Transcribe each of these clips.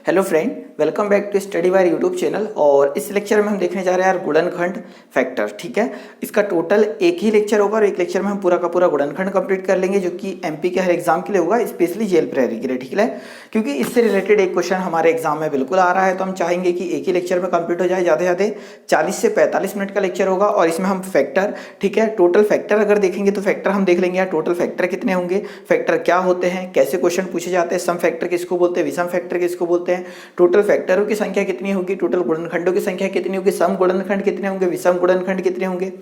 Hello friend, welcome back to study wire YouTube channel. और इस lecture में हम देखने जा रहे हैं यार गुणनखंड फैक्टर। ठीक है, इसका टोटल एक ही लेक्चर होगा और एक लेक्चर में हम पूरा का पूरा गुणनखंड कंप्लीट कर लेंगे, जो कि एमपी के हर एग्जाम के लिए होगा, स्पेशली जेल प्रेरी के लिए। ठीक है, क्योंकि इससे रिलेटेड एक क्वेश्चन हमारे एग्जाम में बिल्कुल आ रहा है, तो हम चाहेंगे कि एक ही लेक्चर में कंप्लीट हो जाए। ज़्यादा से ज़्यादा 40 से 45 मिनट का लेक्चर होगा और इसमें हम फैक्टर, ठीक है, टोटल फैक्टर अगर देखेंगे तो फैक्टर हम देख लेंगे यार टोटल फैक्टर कितने होंगे, फैक्टर क्या होते हैं, कैसे क्वेश्चन पूछे जाते हैं, सम फैक्टर किसको बोलते हैं, विषम फैक्टर किसको बोलते हैं, टोटल फैक्टरों की संख्या कितनी होगी, टोटल गुणनखंडों की संख्या कितनी होगी, सम गुणनखंड कितने होंगे, विषम गुणनखंड कितने होंगे,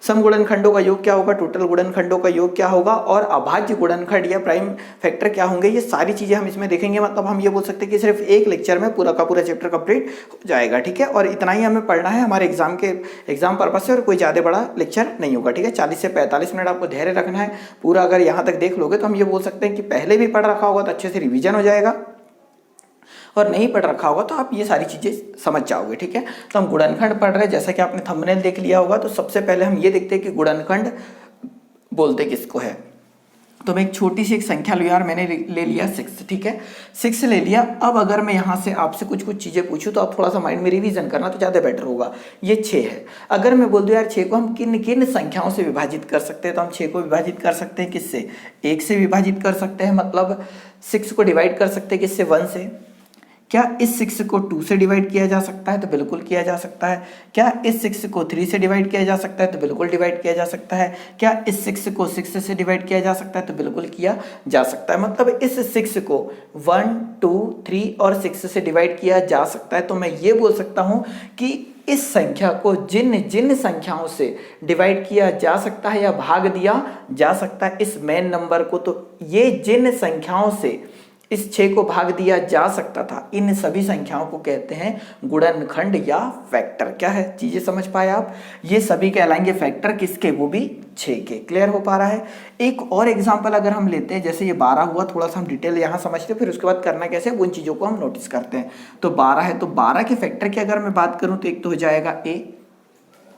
सम गुणनखंडों का योग क्या होगा, टोटल गुणनखंडों का योग क्या होगा, और अभाज्य गुणनखंड या प्राइम फैक्टर क्या होंगे। ये सारी चीजें हम इसमें देखेंगे। मतलब हम ये बोल सकते हैं कि सिर्फ एक लेक्चर में पूरा का पूरा चैप्टर कंप्लीट हो जाएगा। ठीक है, और इतना ही हमें पढ़ना है हमारे एग्जाम पर्पज से, और कोई ज्यादा बड़ा लेक्चर नहीं होगा। ठीक है, 40 से 45 मिनट आपको धैर्य रखना है। पूरा अगर यहाँ तक देख लोगे तो हम ये बोल सकते हैं कि पहले भी पढ़ रखा होगा तो अच्छे से रिविजन हो जाएगा, और नहीं पढ़ रखा होगा तो आप ये सारी चीजें समझ जाओगे। ठीक है, तो हम गुणनखंड पढ़ रहे हैं, जैसा कि आपने थंबनेल देख लिया होगा। तो सबसे पहले हम ये देखते हैं कि गुणनखंड बोलते किसको है। तो मैं एक छोटी सी एक संख्या लो यार, मैंने ले लिया 6। ठीक है, 6 ले लिया। अब अगर मैं यहाँ से आपसे कुछ चीजें पूछूं तो आप थोड़ा सा माइंड में रिवीजन करना तो ज्यादा बेटर होगा। ये 6 है। अगर मैं बोल दूं यार 6 को हम किन किन संख्याओं से विभाजित कर सकते हैं, तो हम 6 को विभाजित कर सकते हैं किससे, 1 से विभाजित कर सकते हैं। मतलब 6 को डिवाइड कर सकते हैं किससे, 1 से। क्या इस 6 को 2 से डिवाइड किया जा सकता है, तो बिल्कुल किया जा सकता है। क्या इस 6 को 3 से डिवाइड किया जा सकता है, तो बिल्कुल डिवाइड किया जा सकता है। क्या इस 6 को 6 से डिवाइड किया जा सकता है, तो बिल्कुल किया जा सकता है। मतलब इस 6 को 1, 2, 3 और 6 से डिवाइड किया जा सकता है। तो मैं ये बोल सकता हूं कि इस संख्या को जिन जिन संख्याओं से डिवाइड किया जा सकता है या भाग दिया जा सकता है इस मेन नंबर को, तो ये जिन संख्याओं से इस 6 को भाग दिया जा सकता था, इन सभी संख्याओं को कहते हैं गुणनखंड या फैक्टर। क्या है, चीजें समझ पाए आप? ये सभी कहलाएंगे फैक्टर, किसके, वो भी 6 के। क्लियर हो पा रहा है? एक और एग्जांपल अगर हम लेते हैं, जैसे ये 12 हुआ, थोड़ा सा हम डिटेल यहाँ समझते हैं, फिर उसके बाद करना कैसे उन चीजों को हम नोटिस करते हैं। तो 12 है, तो 12 के फैक्टर की अगर मैं बात करूं तो एक तो हो जाएगा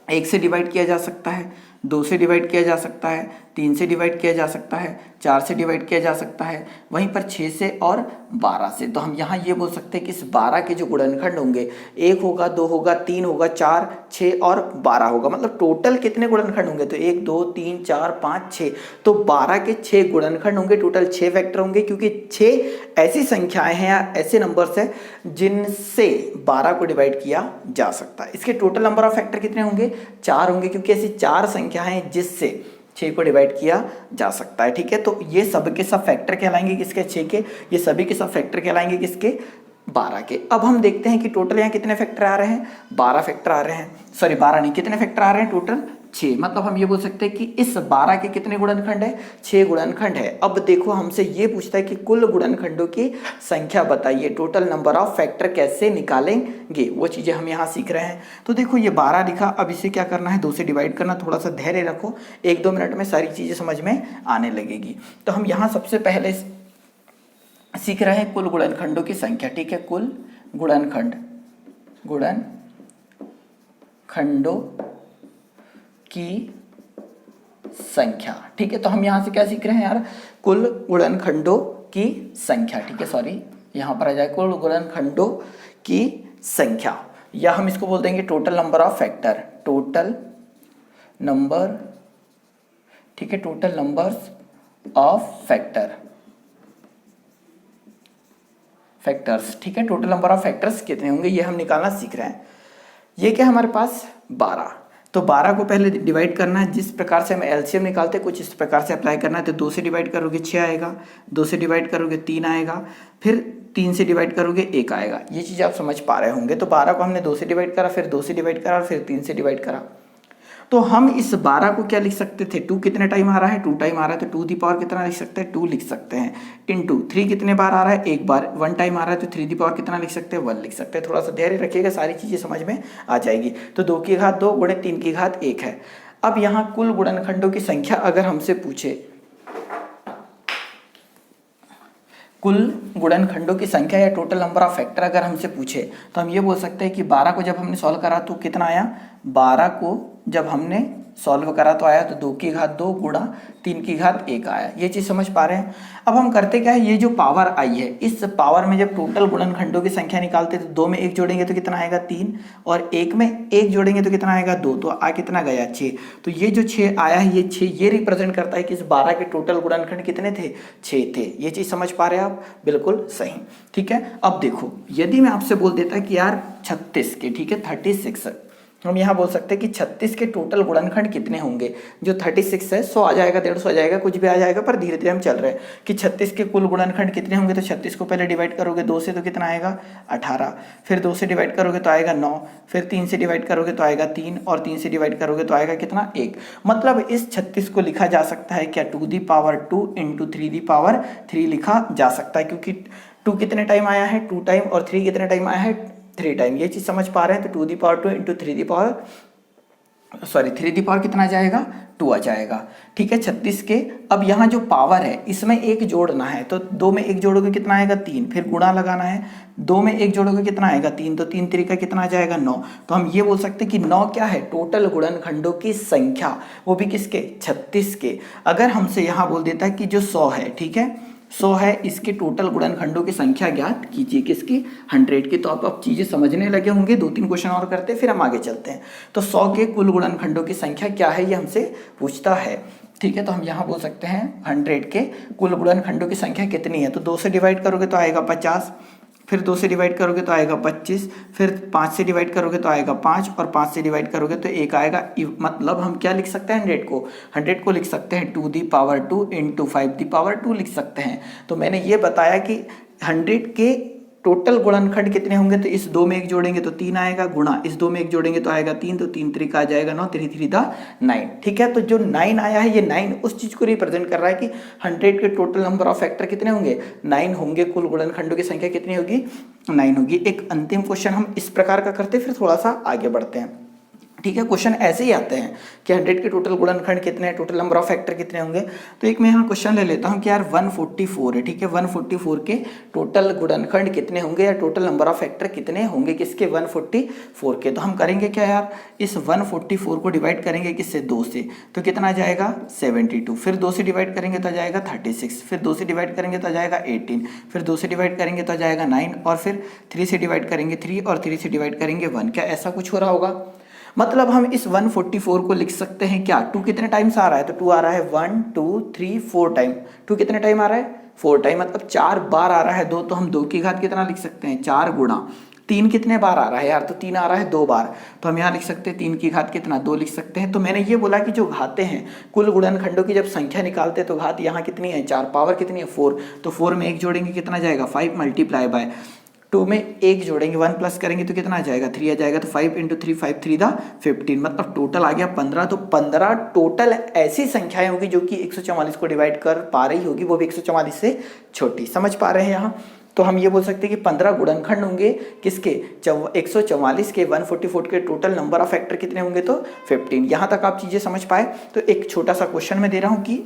1 से डिवाइड किया जा सकता है, 2 से डिवाइड किया जा सकता है, 3 से डिवाइड किया जा सकता है, 4 से डिवाइड किया जा सकता है, वहीं पर 6 से और 12 से। तो हम यहाँ ये बोल सकते हैं कि इस 12 के जो गुणनखंड होंगे, 1 होगा, 2 होगा, 3 होगा, 4, 6 और 12 होगा। मतलब टोटल कितने गुणनखंड होंगे, तो 1, 2, 3, 4, 5, 6। तो 12 के 6 गुणनखंड होंगे, टोटल 6 फैक्टर होंगे, क्योंकि 6 ऐसी संख्याएं हैं या ऐसे नंबर्स हैं जिनसे 12 को डिवाइड किया जा सकता है। इसके टोटल नंबर ऑफ फैक्टर कितने होंगे, 4 होंगे, क्योंकि ऐसी 4 संख्याएं हैं जिससे 6 को डिवाइड किया जा सकता है। ठीक है, तो ये सब के सब फैक्टर कहलाएंगे किसके, 6 के। ये सभी के सब फैक्टर कहलाएंगे किसके, 12 के। अब हम देखते हैं कि टोटल यहाँ कितने फैक्टर आ रहे हैं, 12 फैक्टर आ रहे हैं। सॉरी 12 नहीं, कितने फैक्टर आ रहे हैं टोटल, 6। मतलब हम ये बोल सकते हैं कि इस 12 के कितने गुणनखंड है, 6 गुणनखंड है। अब देखो हमसे ये पूछता है कि कुल गुणनखंडों की संख्या बताइए, टोटल नंबर ऑफ फैक्टर कैसे निकालेंगे, वो चीजें हम यहाँ सीख रहे हैं। तो देखो ये 12 लिखा, अब इसे क्या करना है, 2 से डिवाइड करना। थोड़ा सा धैर्य रखो, 1-2 मिनट में सारी चीजें समझ में आने लगेगी। तो हम यहाँ सबसे पहले सीख रहे हैं कुल गुणनखंडों की संख्या। ठीक है, कुल गुणनखंडों की संख्या। ठीक है, तो हम यहां से क्या सीख रहे हैं यार, कुल गुणनखंडों की संख्या। ठीक है, सॉरी यहां पर आ जाए कुल गुणनखंडों की संख्या, या हम इसको बोल देंगे total number of factor, total number, ठीक है, टोटल नंबर्स ऑफ फैक्टर्स। ठीक है, टोटल नंबर ऑफ फैक्टर्स कितने होंगे ये हम निकालना सीख रहे हैं। ये क्या हमारे पास 12, तो 12 को पहले डिवाइड करना है। जिस प्रकार से हम एलसीएम निकालते हैं कुछ इस प्रकार से अप्लाई करना है। तो 2 से डिवाइड करोगे 6 आएगा, 2 से डिवाइड करोगे 3 आएगा, फिर 3 से डिवाइड करोगे 1 आएगा। ये चीज़ आप समझ पा रहे होंगे। तो 12 को हमने 2 से डिवाइड करा, फिर 2 से डिवाइड करा, फिर 3 से डिवाइड करा। तो हम इस 12 को क्या लिख सकते थे, 2 कितने टाइम आ रहा है, 2 टाइम आ रहा है, तो 2 दी पावर कितना लिख सकते हैं, 2 लिख सकते हैं। इनटू 3 कितने बार आ रहा है, एक बार, 1 टाइम आ रहा है, तो 3 दी पावर कितना लिख सकते हैं, 1 लिख सकते हैं। थोड़ा सा धैर्य रखिएगा, सारी चीजें समझ में आ जाएगी। तो 2 की घात 2 गुणे 3 की घात 1 है। अब यहाँ कुल गुणनखंडों की संख्या अगर हमसे पूछे, कुल गुणनखंडों की संख्या या टोटल नंबर ऑफ फैक्टर अगर हमसे पूछे, तो हम ये बोल सकते हैं कि 12 को जब हमने सॉल्व करा तो कितना आया, 12 को जब हमने सॉल्व करा तो आया, तो 2 की घात 2 गुणा 3 की घात 1 आया। ये चीज़ समझ पा रहे हैं। अब हम करते क्या है, ये जो पावर आई है, इस पावर में जब टोटल गुणनखंडों की संख्या निकालते तो 2 में 1 जोड़ेंगे तो कितना आएगा 3, और 1 में 1 जोड़ेंगे तो कितना आएगा 2, तो आ कितना गया 6। तो ये जो 6 आया है, ये 6 ये रिप्रेजेंट करता है कि इस 12 के टोटल गुणनखंड कितने थे, 6 थे। ये चीज़ समझ पा रहे हैं आप, बिल्कुल सही। ठीक है, अब देखो यदि मैं आपसे बोल देता कि यार 36 के, ठीक है 36, हम यहाँ बोल सकते हैं कि 36 के टोटल गुणनखंड कितने होंगे। जो 36 है 100 आ जाएगा, 150 आ जाएगा, कुछ भी आ जाएगा, पर धीरे धीरे हम चल रहे हैं कि 36 के कुल गुणनखंड कितने होंगे। तो 36 को पहले डिवाइड करोगे 2 से तो कितना आएगा 18, फिर 2 से डिवाइड करोगे तो आएगा 9, फिर 3 से डिवाइड करोगे तो आएगा 3, और 3 से डिवाइड करोगे तो आएगा कितना 1। मतलब इस 36 को लिखा जा सकता है क्या, 2 the power 2 into 3 the power 3 लिखा जा सकता है, क्योंकि 2 कितने टाइम आया है 2 टाइम, और 3 कितने टाइम आया है 3 टाइम। ये चीज़ समझ पा रहे हैं। तो 2 the power 2 into 3 the power 3 the power कितना आ जाएगा 2 आ जाएगा। ठीक है 36 के, अब यहाँ जो पावर है इसमें 1 जोड़ना है, तो 2 में 1 जोड़ोगे कितना आएगा 3, फिर गुणा लगाना है, 2 में 1 जोड़ोगे कितना आएगा 3, तो 3 3 का कितना आ जाएगा 9। तो हम ये बोल सकते हैं कि 9 क्या है, टोटल गुणनखंडों की संख्या, वो भी किसके 36 के। अगर हमसे यहाँ बोल देता है कि जो 100 है, ठीक है 100 है, इसके टोटल गुणनखंडों की संख्या ज्ञात कीजिए, किसकी 100 की। तो आप अब चीजें समझने लगे होंगे, 2-3 क्वेश्चन और करते हैं फिर हम आगे चलते हैं। तो 100 के कुल गुणनखंडों की संख्या क्या है, ये हमसे पूछता है। ठीक है, तो हम यहाँ बोल सकते हैं 100 के कुल गुणनखंडों की संख्या कितनी है। तो 2 से डिवाइड करोगे तो आएगा 50, फिर 2 से डिवाइड करोगे तो आएगा 25, फिर 5 से डिवाइड करोगे तो आएगा 5, और 5 से डिवाइड करोगे तो 1 आएगा। मतलब हम क्या लिख सकते हैं 100 को लिख सकते हैं 2 the power 2 into 5 the power 2 लिख सकते हैं। तो मैंने ये बताया कि 100 के टोटल गुणनखंड कितने होंगे, तो इस 2 में 1 जोड़ेंगे तो 3 आएगा, गुणा इस 2 में 1 जोड़ेंगे तो आएगा 3, तो 3 3 का आ जाएगा 9, 3 3 दा 9। ठीक है, तो जो 9 आया है, ये 9 उस चीज को रिप्रेजेंट कर रहा है कि 100 के टोटल नंबर ऑफ फैक्टर कितने होंगे 9 होंगे, कुल गुणनखंडों की संख्या कितनी होगी 9 होगी। एक अंतिम क्वेश्चन हम इस प्रकार का करते फिर थोड़ा सा आगे बढ़ते हैं। ठीक है, क्वेश्चन ऐसे ही आते हैं कि 100 के टोटल गुणनखंड कितने हैं, टोटल नंबर ऑफ फैक्टर कितने होंगे। तो एक मैं यहाँ क्वेश्चन ले लेता हूँ कि यार 144 है, ठीक है 144 के टोटल गुणनखंड कितने होंगे, या टोटल नंबर ऑफ फैक्टर कितने होंगे किसके 144 के। तो हम करेंगे क्या यार, इस 144 को डिवाइड करेंगे किससे 2 से, तो कितना आ जाएगा 72, फिर 2 से डिवाइड करेंगे तो आ जाएगा 36, फिर 2 से डिवाइड करेंगे तो आ जाएगा 18, फिर 2 से डिवाइड करेंगे तो आ जाएगा 9, और फिर 3 से डिवाइड करेंगे 3, और 3 से डिवाइड करेंगे 1। क्या ऐसा कुछ हो रहा होगा। मतलब हम इस 144 को लिख सकते हैं क्या, 2 कितने टाइम्स आ रहा है, तो 2 आ रहा है 1 2 3 4 टाइम, 2 कितने टाइम आ रहा है 4 टाइम, मतलब 4 बार आ रहा है 2, तो हम 2 की घात कितना लिख सकते हैं 4 गुणा 3 कितने बार आ रहा है यार, तो 3 आ रहा है 2 बार, तो हम यहाँ लिख सकते हैं 3 की घात कितना 2 लिख सकते हैं। तो मैंने ये बोला कि जो घातें हैं कुल गुणनखंडों की जब संख्या निकालते हैं तो घात यहाँ कितनी है 4, पावर कितनी है 4, तो 4 में 1 जोड़ेंगे कितना जाएगा 5 मल्टीप्लाई बाय 2 में 1 जोड़ेंगे 1 प्लस करेंगे तो कितना आ जाएगा 3 आ जाएगा, तो 5 इंटू 3 5 3 दा 15, मतलब टोटल आ गया 15। तो 15 टोटल ऐसी संख्याएं होगी जो कि 144 को डिवाइड कर पा रही होगी, वो भी 144 से छोटी। समझ पा रहे हैं यहाँ। तो हम ये बोल सकते हैं कि 15 गुणनखंड होंगे किसके 144 के 144 के टोटल नंबर ऑफ फैक्टर कितने होंगे, तो 15। यहाँ तक आप चीजें समझ पाए। तो एक छोटा सा क्वेश्चन मैं दे रहा हूँ कि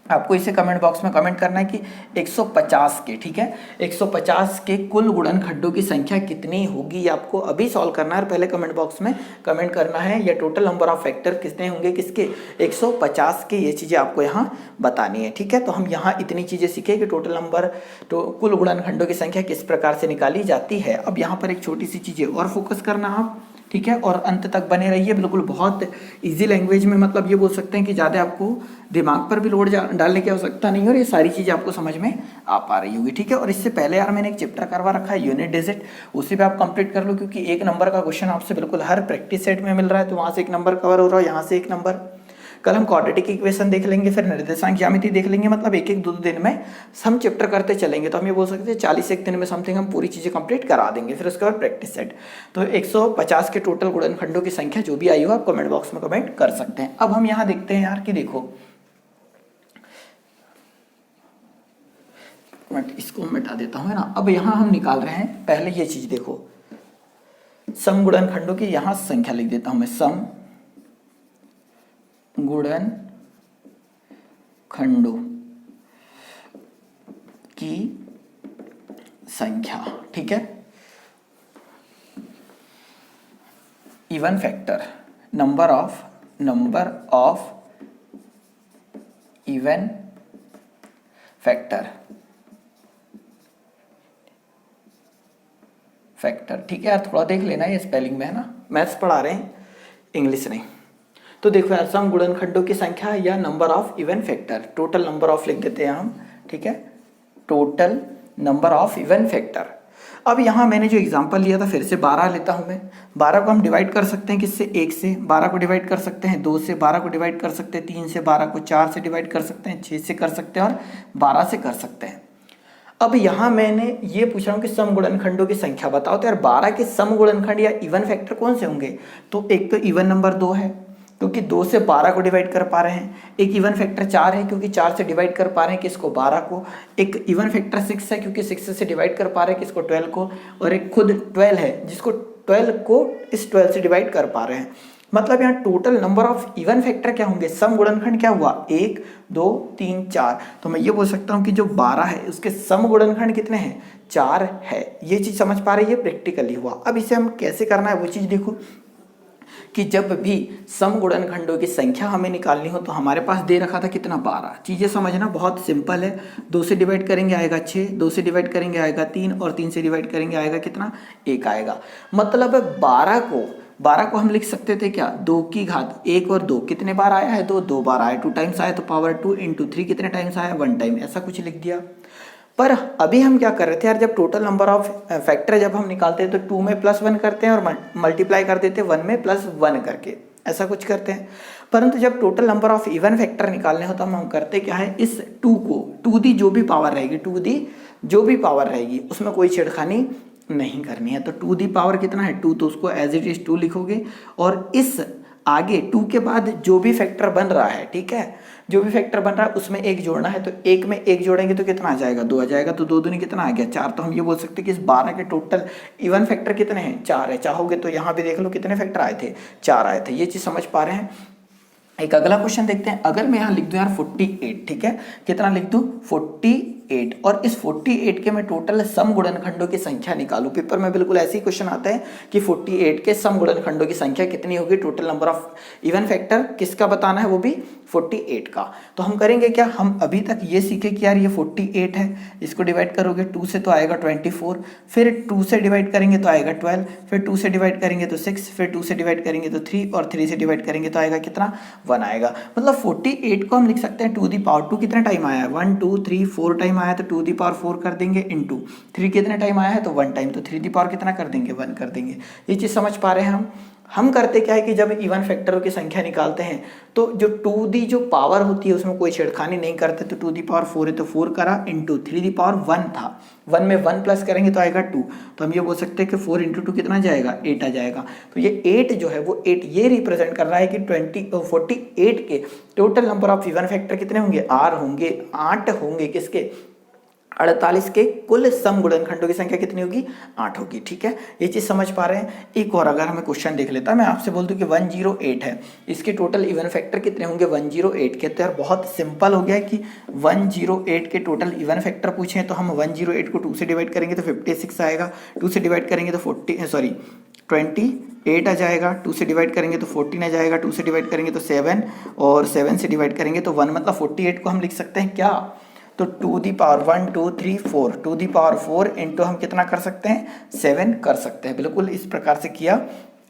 आपको इसे कमेंट बॉक्स में कमेंट करना है कि 150 के, ठीक है 150 के कुल गुणनखंडों की संख्या कितनी होगी, ये आपको अभी सॉल्व करना है, पहले कमेंट बॉक्स में कमेंट करना है, या टोटल नंबर ऑफ फैक्टर कितने होंगे किसके 150 के, ये चीज़ें आपको यहाँ बतानी है। ठीक है, तो हम यहाँ इतनी चीज़ें सीखे कि टोटल नंबर तो कुल गुणनखंडों की संख्या किस प्रकार से निकाली जाती है। अब यहाँ पर एक छोटी सी चीज़ें और फोकस करना आप, ठीक है, और अंत तक बने रहिए। बिल्कुल बहुत इजी लैंग्वेज में, मतलब ये बोल सकते हैं कि ज़्यादा आपको दिमाग पर भी लोड डालने की आवश्यकता नहीं है, और ये सारी चीज़ें आपको समझ में आ पा रही होगी। ठीक है, और इससे पहले यार मैंने एक चैप्टर करवा रखा है यूनिट डिजिट, उसी पे आप कंप्लीट कर लो, क्योंकि 1 नंबर का क्वेश्चन आपसे बिल्कुल हर प्रैक्टिस सेट में मिल रहा है, तो वहाँ से 1 नंबर कवर हो रहा है, यहाँ से 1 नंबर। कल हम क्वाड्रेटिक इक्वेशन देख लेंगे, फिर निर्देशांक ज्यामिति देख लेंगे, मतलब एक एक 2 दिन में हम चैप्टर करते चलेंगे। तो हम ये बोल सकते हैं 41 दिन में समथिंग हम पूरी चीज़ें कंप्लीट करा देंगे, फिर उसके बाद प्रैक्टिस सेट। तो 150 के टोटल गुणनखंडों की संख्या जो भी आई हो आप कमेंट बॉक्स में कमेंट कर सकते हैं। अब हम यहाँ देखते हैं यार कि देखो, इसको मिटा देता हूँ, है ना। अब यहाँ हम निकाल रहे हैं पहले ये चीज देखो, सम गुणनखंडों की यहाँ संख्या लिख देता हूं मैं, सम गुणनखंडों की संख्या, ठीक है। Even factor number of number of even factor, ठीक है यार, थोड़ा देख लेना, ये स्पेलिंग में है ना, मैथ्स पढ़ा रहे हैं, इंग्लिश नहीं। तो देखो यार, सम गुणनखंडों की संख्या या number of even factor, total number of लिख देते हैं हम, ठीक है, total number of even factor. अब यहाँ मैंने जो एग्जांपल लिया था, फिर से 12 लेता हूँ मैं। 12 को हम डिवाइड कर सकते हैं किससे, 1 से। 12 को डिवाइड कर सकते हैं 2 से, 12 को डिवाइड कर सकते हैं 3 से, 12 को 4 से डिवाइड कर सकते हैं, 6 से कर सकते हैं और 12 से कर सकते हैं। अब यहाँ मैंने ये पूछ रहा हूँ कि सम गुणनखंडों की संख्या बताओ, तो यार 12 के सम गुणनखंड या इवन फैक्टर कौन से होंगे? तो एक तो इवन नंबर 2 है, क्योंकि 2 से 12 को डिवाइड कर पा रहे हैं। एक इवन फैक्टर 4 है, क्योंकि 4 से डिवाइड कर पा रहे हैं किसको, 12 को। एक इवन फैक्टर 6 है, क्योंकि 6 से डिवाइड कर पा रहे हैं किसको, 12 को। और एक खुद 12 है, जिसको 12 को इस 12 से डिवाइड कर पा रहे हैं। मतलब यहाँ total number of even factor क्या होंगे, सम गुणनखंड क्या हुआ, 1 2 3 4। तो मैं ये बोल सकता हूँ कि जो 12 है उसके सम गुणनखंड कितने हैं, 4 है। ये चीज़ समझ पा रहे हैं, ये प्रैक्टिकली हुआ। अब इसे हम कैसे करना है वो चीज़ देखो, कि जब भी सम गुणनखंडों की संख्या हमें निकालनी हो तो हमारे पास दे रखा था कितना, 12। चीज़ें समझना बहुत सिंपल है। 2 से डिवाइड करेंगे आएगा 6, 2 से डिवाइड करेंगे आएगा 3 और 3 से डिवाइड करेंगे आएगा कितना, 1 आएगा। मतलब 12 को हम लिख सकते थे क्या, 2 की घात 1 और 2 कितने बार आया है, 2 बार आया, 2 टाइम्स आया, तो पावर 2 इंटू 3 कितने टाइम्स आया, 1 टाइम, ऐसा कुछ लिख दिया। पर अभी हम क्या कर रहे थे यार, जब टोटल नंबर ऑफ फैक्टर जब हम निकालते हैं तो 2 में +1 करते हैं और मल्टीप्लाई कर देते हैं 1 में +1 करके, ऐसा कुछ करते हैं। परंतु जब total number of even factor निकालने हो तो हम करते क्या है, इस 2 को, टू दी जो भी पावर रहेगी, टू दी जो भी पावर रहेगी उसमें कोई छेड़खानी नहीं करनी है। तो 2 दी पावर कितना है, 2, तो उसको एज इट इज 2 लिखोगे। और इस आगे 2 के बाद जो भी फैक्टर बन रहा है, ठीक है, जो भी फैक्टर बन रहा है उसमें 1 जोड़ना है। तो 1 में 1 जोड़ेंगे तो कितना आ जाएगा, 2 आ जाएगा। तो 2 दूनी कितना आ गया, 4। तो हम ये बोल सकते हैं कि इस 12 के टोटल इवन फैक्टर कितने हैं, 4 है। चाहोगे तो यहाँ भी देख लो कितने फैक्टर आए थे, 4 आए थे। ये चीज़ समझ पा रहे हैं। एक अगला क्वेश्चन देखते हैं। अगर मैं यहाँ लिख दूं यार 48, ठीक है, कितना लिख दूं, 48, और इस 48 के मैं टोटल सम गुणनखंडों की संख्या निकालूं। पेपर में बिल्कुल ऐसे ही क्वेश्चन आता है कि 48 के सम गुणनखंडों की संख्या कितनी होगी, total number of even factor किसका बताना है, वो भी 48 का। तो हम करेंगे क्या, हम अभी तक ये सीखे कि यार ये 48 है, इसको डिवाइड करोगे 2 से तो आएगा 24, फिर 2 से डिवाइड करेंगे तो आएगा 12, फिर 2 से डिवाइड करेंगे तो 6, फिर 2 से डिवाइड करेंगे तो 3 और 3 से डिवाइड करेंगे तो आएगा कितना, 1 आएगा। मतलब 48 को हम लिख सकते हैं 2 दी पावर 2 कितना टाइम आया है, 1 2 3 4 टाइम आया, तो 2 दी पावर 4 कर देंगे, इंटू 3 कितना टाइम आया है, तो 1 टाइम, तो 3 दी पावर कितना कर देंगे, 1 कर देंगे। ये चीज़ समझ पा रहे हैं हम करते क्या है कि जब इवन फैक्टरों की संख्या निकालते हैं तो जो 2 दी जो पावर होती है उसमें कोई छेड़खानी नहीं करते। तो 2 दी पावर 4 है तो 4 करा, इंटू 3 दी पावर 1 था, 1 में 1 प्लस करेंगे तो आएगा 2। तो हम ये बोल सकते हैं कि 4 इंटू 2 कितना जाएगा, 8 आ जाएगा। तो ये 8 जो है वो 8 ये रिप्रेजेंट कर रहा है कि 48 के total number of even factor कितने होंगे, 8 होंगे। किसके, 48 के कुल सम गुणनखंडों की संख्या कितनी होगी, 8 होगी। ठीक है, ये चीज़ समझ पा रहे हैं। एक और अगर हमें क्वेश्चन देख लेता, मैं आपसे बोल दूं कि 108 है, इसके टोटल इवन फैक्टर कितने होंगे, 108 के। तो यार बहुत सिंपल हो गया है कि 108 के टोटल इवन फैक्टर पूछे तो हम 108 को 2 से डिवाइड करेंगे तो 56 आएगा, 2 से डिवाइड करेंगे तो 28 आ जाएगा, 2 से डिवाइड करेंगे तो 14 आ जाएगा, 2 से डिवाइड करेंगे तो 7 और 7 से डिवाइड करेंगे तो 1। मतलब 48 को हम लिख सकते हैं क्या, तो 2 the power 1 2 3 4, 2 the power 4 into हम कितना कर सकते हैं, 7 कर सकते हैं। बिल्कुल इस प्रकार से किया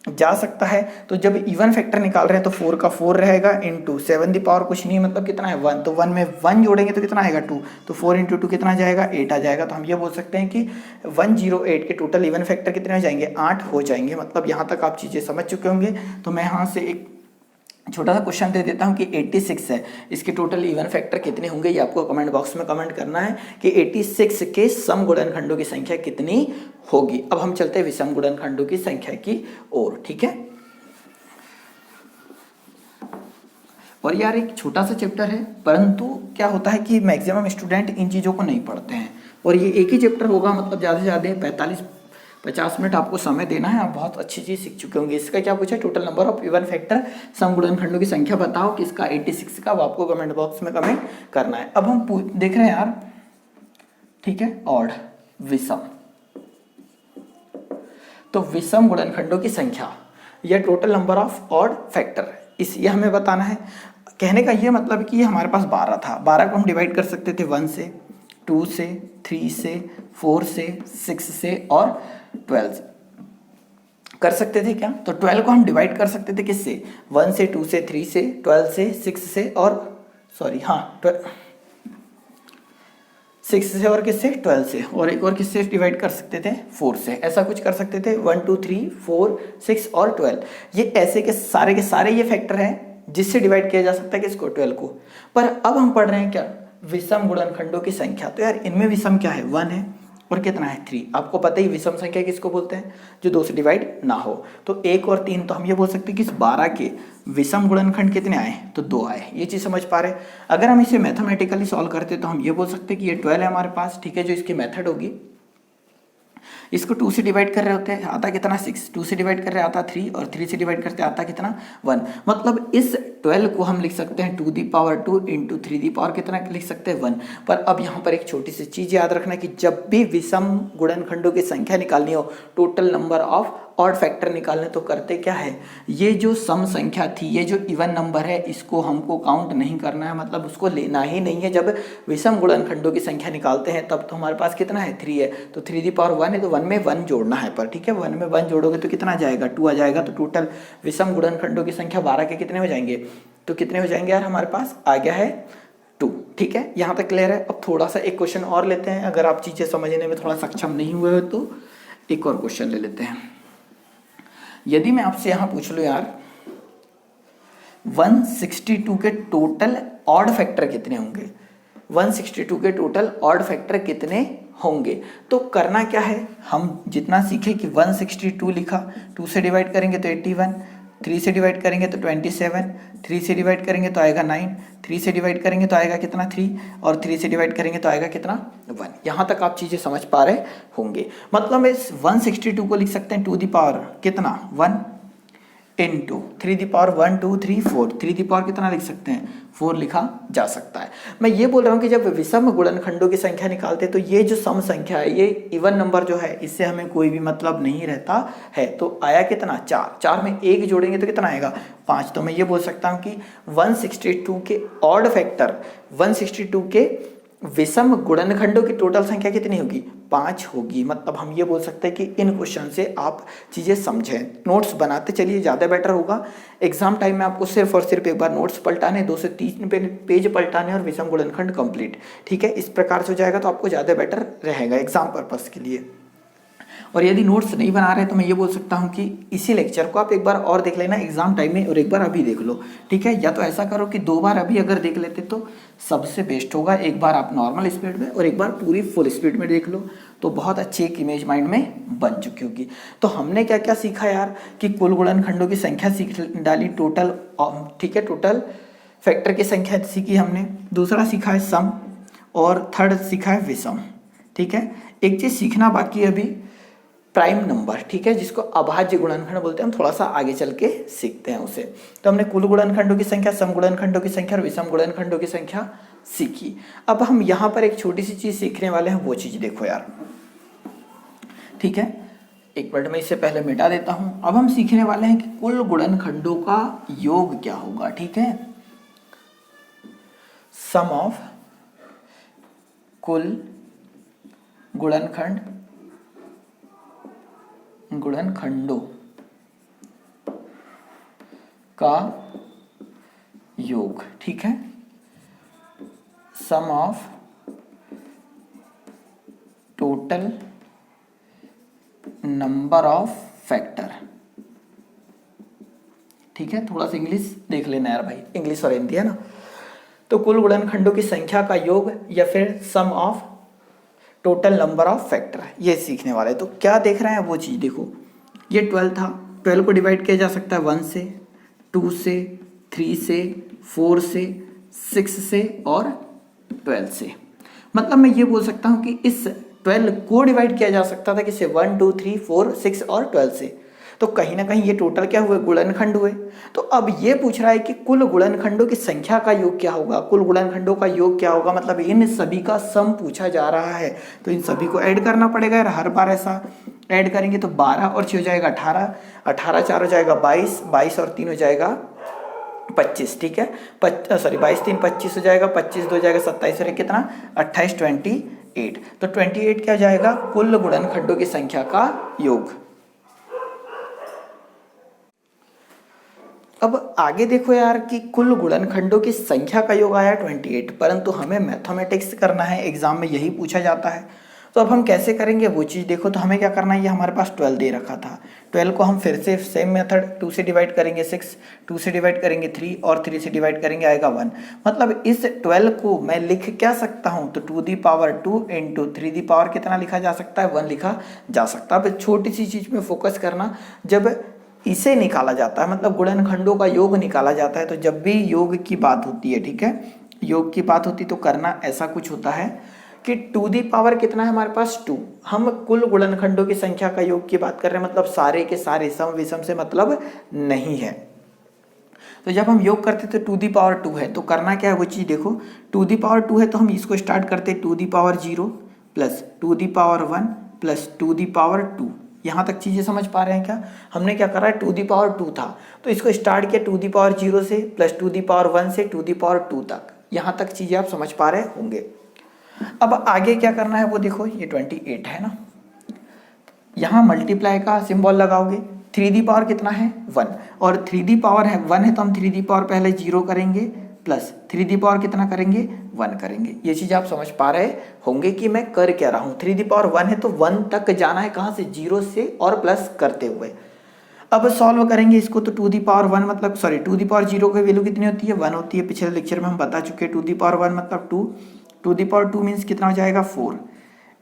जा सकता है। तो जब इवन फैक्टर निकाल रहे हैं तो 4 का 4 रहेगा, इंटू 7 दी पावर कुछ नहीं मतलब कितना है 1, तो 1 में 1 जोड़ेंगे तो कितना आएगा 2, तो 4 इंटू 2 कितना जाएगा, 8 आ जाएगा। तो हम ये बोल सकते हैं कि 108 के टोटल इवन फैक्टर कितने हो जाएंगे, 8 हो जाएंगे। मतलब यहाँ तक आप चीज़ें समझ चुके होंगे। तो मैं यहाँ से एक छोटा सा क्वेश्चन दे देता हूँ कि 86 है, इसके टोटल इवन फैक्टर कितने होंगे, ये आपको कमेंट बॉक्स में कमेंट करना है कि 86 के सम गुणनखंडों की संख्या कितनी होगी। अब हम चलते हैं विषम गुणनखंडों की संख्या की ओर। ठीक है, और यार एक छोटा सा चैप्टर है, परंतु क्या होता है कि मैक्सिमम स्टूडेंट इन चीज़ों को नहीं पढ़ते हैं, और ये एक ही चैप्टर होगा, मतलब ज़्यादा से ज़्यादा 50 मिनट आपको समय देना है। आप बहुत अच्छी चीज़ सीख चुके होंगे। इसका क्या पूछा, total number of even factor sum गुणनखंडों की संख्या बताओ, किसका 86 का, वो आपको कमेंट बॉक्स में कमेंट करना है। अब हम देख रहे हैं यार, ठीक है, ऑड विषम, तो विषम गुणनखंडों की संख्या या total number of odd factor इस ये हमें बताना है। कहने का ये मतलब कि ये हमारे पास 12 था, 12 को हम डिवाइड कर सकते थे 1 से, 2 से, 3 से, 4 से, 6 से और 12 से कर सकते थे क्या? तो 12 को हम डिवाइड कर सकते थे किससे? 1 से, 2 से, 3 से, 12 से, 6 से और सॉरी हाँ 6 से और किससे? 12 से, और एक और किससे डिवाइड कर सकते थे? 4 से। ऐसा कुछ कर सकते थे 1 2 3 4 6 और 12। ये ऐसे के सारे ये फैक्टर हैं जिससे डिवाइड किया जा सकता है किसको? 12 को। पर अब हम पढ़ रहे हैं क्या? विषम गुणनखंडों की संख्या। तो यार इनमें विषम क्या है? 1 है और कितना है? 3। आपको पता ही विषम संख्या किसको बोलते हैं? जो 2 से डिवाइड ना हो। तो 1 और 3, तो हम ये बोल सकते हैं कि इस 12 के विषम गुणनखंड कितने आए? तो 2 आए। ये चीज़ समझ पा रहे? अगर हम इसे मैथमेटिकली सॉल्व करते तो हम ये बोल सकते हैं कि ये 12 है हमारे पास, ठीक है। जो इसकी मेथड होगी, इसको 2 से डिवाइड कर रहे होते हैं, आता कितना? 6। 2 से डिवाइड कर रहे आता 3 और 3 से डिवाइड करते आता कितना? 1। मतलब इस 12 को हम लिख सकते हैं 2 the power 2 into 3 the power कितना लिख सकते हैं? 1। पर अब यहाँ पर एक छोटी सी चीज़ याद रखना कि जब भी विषम गुणनखंडों की संख्या निकालनी हो, total number of odd factor निकालने, तो करते क्या है? ये जो सम संख्या थी, ये जो इवन नंबर है, इसको हमको काउंट नहीं करना है, मतलब उसको लेना ही नहीं है। जब विषम गुणनखंडों की संख्या निकालते हैं तब तो हमारे पास कितना है? 3 है। तो 3 दी पावर 1 है, तो 1 में 1 जोड़ना है पर, ठीक है। 1 में 1 जोड़ोगे तो कितना आ जाएगा? 2 आ जाएगा। तो टोटल विषम गुणनखंडों की संख्या 12 के कितने हो जाएंगे? तो कितने हो जाएंगे यार? हमारे पास आ गया है 2, ठीक है। यहाँ तक क्लियर है? अब थोड़ा सा एक क्वेश्चन और लेते हैं। अगर आप चीज़ें समझने में थोड़ा सक्षम नहीं हुए हो तो एक और क्वेश्चन ले लेते हैं। यदि मैं आपसे यहाँ पूछ लूँ यार 162 के टोटल ऑड फैक्टर कितने होंगे? 162 के टोटल ऑड फैक्टर कितने होंगे? तो करना क्या है? हम जितना सीखे कि 162 लिखा, 2 से डिवाइड करेंगे तो 81, 3 से डिवाइड करेंगे तो 27, 3 से डिवाइड करेंगे तो आएगा 9, 3 से डिवाइड करेंगे तो आएगा कितना? 3, और 3 से डिवाइड करेंगे तो आएगा कितना? 1। यहाँ तक आप चीज़ें समझ पा रहे होंगे। मतलब इस 162 को लिख सकते हैं 2 दी पावर कितना? 1 into 3 the power 1 2 3 4, 3 the power कितना लिख सकते हैं? 4 लिखा जा सकता है। मैं ये बोल रहा हूँ कि जब विषम गुणनखंडों की संख्या निकालते हैं तो ये जो सम संख्या है, ये इवन नंबर जो है, इससे हमें कोई भी मतलब नहीं रहता है। तो आया कितना? 4। 4 में 1 जोड़ेंगे तो कितना आएगा? 5। तो मैं ये बोल सकता हूँ कि 162 के ऑड फैक्टर, 162 के विषम गुणनखंडों की टोटल संख्या कितनी होगी? 5 होगी। मतलब हम ये बोल सकते हैं कि इन क्वेश्चन से आप चीज़ें समझें, नोट्स बनाते चलिए, ज़्यादा बेटर होगा। एग्जाम टाइम में आपको सिर्फ और सिर्फ एक बार नोट्स पलटाने, 2 से 3 पेज पलटाने और विषम गुणनखंड कंप्लीट, ठीक है। इस प्रकार से हो जाएगा तो आपको ज़्यादा बेटर रहेगा एग्जाम पर्पस के लिए। और यदि नोट्स नहीं बना रहे तो मैं ये बोल सकता हूँ कि इसी लेक्चर को आप एक बार और देख लेना एग्जाम टाइम में, और एक बार अभी देख लो, ठीक है। या तो ऐसा करो कि 2 बार अभी अगर देख लेते तो सबसे बेस्ट होगा। एक बार आप नॉर्मल स्पीड में और एक बार पूरी फुल स्पीड में देख लो, तो बहुत अच्छी एक इमेज माइंड में बन चुकी होगी। तो हमने क्या क्या सीखा यार? कि कुल गुणनखंडों की संख्या सीख डाली, टोटल, ठीक है, टोटल फैक्टर की संख्या सीखी हमने। दूसरा सीखा है सम, और थर्ड सीखा है विषम, ठीक है। एक चीज़ सीखना बाकी है अभी, प्राइम नंबर, ठीक है, जिसको अभाज्य गुणनखंड बोलते हैं। हम थोड़ा सा आगे चल के सीखते हैं उसे। तो हमने कुल गुणनखंडों की संख्या, सम गुणनखंडों की संख्या और विषम गुणनखंडों की संख्या सीखी। अब हम यहाँ पर एक छोटी सी चीज सीखने वाले हैं, वो चीज देखो यार, ठीक है। एक मिनट में इससे पहले मिटा देता हूं। अब हम सीखने वाले हैं कि कुल गुणनखंडों का योग क्या होगा, ठीक है। सम ऑफ कुल गुणनखंडों का योग, ठीक है। Sum of total number of factor, ठीक है। थोड़ा सा इंग्लिश देख लेना यार भाई, इंग्लिश और हिंदी है ना। तो कुल गुणनखंडों की संख्या का योग या फिर sum of total number of factor, ये सीखने वाले। तो क्या देख रहे हैं वो चीज़ देखो, ये 12 था, 12 को डिवाइड किया जा सकता है 1 से, 2 से, 3 से, 4 से, 6 से और 12 से। मतलब मैं ये बोल सकता हूँ कि इस 12 को डिवाइड किया जा सकता था किससे? 1 2 3 4 6 और 12 से। तो कहीं ना कहीं ये टोटल क्या हुए? गुणनखंड हुए। तो अब ये पूछ रहा है कि कुल गुणनखंडों की संख्या का योग क्या होगा? कुल गुणनखंडों का योग क्या होगा? मतलब इन सभी का सम पूछा जा रहा है, तो इन सभी को ऐड करना पड़ेगा यार। हर बार ऐसा ऐड करेंगे तो 12 और 6 हो जाएगा 18, 18 4 हो जाएगा 22, 22 और 3 हो जाएगा 25, ठीक है। 22 3 25 हो जाएगा, 25 2 जाएगा 27 और कितना 28 28। तो 28 क्या जाएगा, कुल गुणनखंडों की संख्या का योग। अब आगे देखो यार कि कुल गुणनखंडों की संख्या का योग आया 28, परंतु हमें मैथमेटिक्स करना है, एग्जाम में यही पूछा जाता है। तो अब हम कैसे करेंगे वो चीज़ देखो। तो हमें क्या करना है, ये हमारे पास 12 दे रखा था, 12 को हम फिर से सेम मेथड 2 से डिवाइड करेंगे 6, 2 से डिवाइड करेंगे 3 और 3 से डिवाइड करेंगे आएगा 1। मतलब इस 12 को मैं लिख क्या सकता हूँ, तो 2 the power 2 into 3 the power कितना लिखा जा सकता है, 1 लिखा जा सकता है। अब छोटी सी चीज़ में फोकस करना, जब इसे निकाला जाता है मतलब गुणनखंडों का योग निकाला जाता है, तो जब भी योग की बात होती है, ठीक है, योग की बात होती तो करना ऐसा कुछ होता है कि 2 दी पावर कितना है हमारे पास 2, हम कुल गुणनखंडों की संख्या का योग की बात कर रहे हैं, मतलब सारे के सारे सम विषम से मतलब नहीं है। तो जब हम योग करते तो 2 दी पावर 2 है, तो करना क्या है वो चीज़ देखो। 2 दी पावर 2 है तो हम इसको स्टार्ट करते 2 the power 0 plus 2 the power 1 plus 2 the power 2। यहाँ तक चीज़ें समझ पा रहे हैं क्या? हमने क्या करा है, 2 दी पावर 2 था तो इसको स्टार्ट किया 2 दी पावर 0 से प्लस 2 दी पावर 1 से 2 दी पावर 2 तक। यहाँ तक चीज़ें आप समझ पा रहे होंगे। अब आगे क्या करना है वो देखो, ये 28 है ना, यहाँ मल्टीप्लाई का सिंबल लगाओगे। 3 दी पावर कितना है 1 और 3 दी पावर है 1 है तो हम 3 दी पावर पहले 0 करेंगे प्लस 3 दी पावर कितना करेंगे 1 करेंगे। ये चीज़ आप समझ पा रहे होंगे कि मैं कर क्या रहा हूँ। 3 दी पावर 1 है तो 1 तक जाना है, कहाँ से, 0 से और प्लस करते हुए। अब सॉल्व करेंगे इसको तो 2 दी पावर 1 मतलब 2 दी पावर 0 की वैल्यू कितनी होती है 1 होती है। पिछले लेक्चर में हम बता चुके हैं 2 दी पावर 1 मतलब 2, 2 दी पावर 2 मीन्स कितना हो जाएगा 4